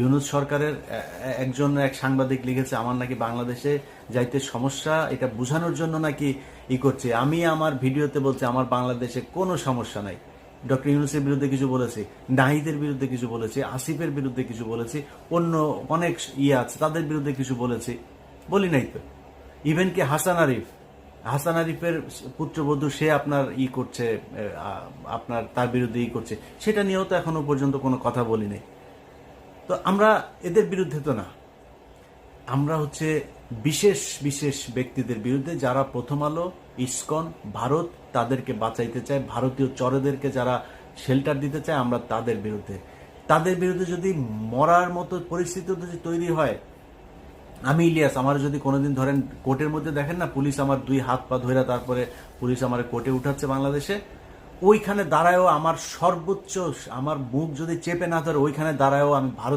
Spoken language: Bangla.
ইউনূস সরকারের এক সাংবাদিক লিখেছে আমার নাকি বাংলাদেশে যাইতে সমস্যা, এটা বোঝানোর জন্য নাকি করছে। আমি আমার ভিডিওতে বলছি আমার বাংলাদেশে কোনো সমস্যা নাই। ডক্টর ইউনূসের বিরুদ্ধে কিছু বলেছি, নাহিদের বিরুদ্ধে কিছু বলেছি, আসিফের বিরুদ্ধে কিছু বলেছি, অন্য অনেক আছে তাদের বিরুদ্ধে কিছু বলেছি, বলি নাই তো। ইভেন কি হাসান আরিফের পুত্রবধূ সে আপনার করছে, আপনার তার বিরুদ্ধে করছে, সেটা নিয়েও তো এখনো পর্যন্ত কোনো কথা বলি নাই। তো আমরা এদের বিরুদ্ধে তো না, আমরা হচ্ছে বিশেষ বিশেষ ব্যক্তিদের বিরুদ্ধে যারা প্রথম আলো, ইসকন, ভারত তাদেরকে বাঁচাইতে চায়, ভারতীয় চরেদেরকে যারা শেল্টার দিতে চায়, আমরা তাদের বিরুদ্ধে যদি মরার মতো পরিস্থিতি যদি তৈরি হয়, আমি ইলিয়াস, আমার যদি কোনোদিন ধরেন কোর্টের মধ্যে দেখেন না, পুলিশ আমার 2 হাত পা ধরে তারপরে পুলিশ আমার কোর্টে উঠাচ্ছে বাংলাদেশে, ওইখানে দাঁড়ায়ও আমার সর্বোচ্চ, আমার মুখ যদি চেপে না ধরে ওইখানে দাঁড়ায়ও আমি ভারত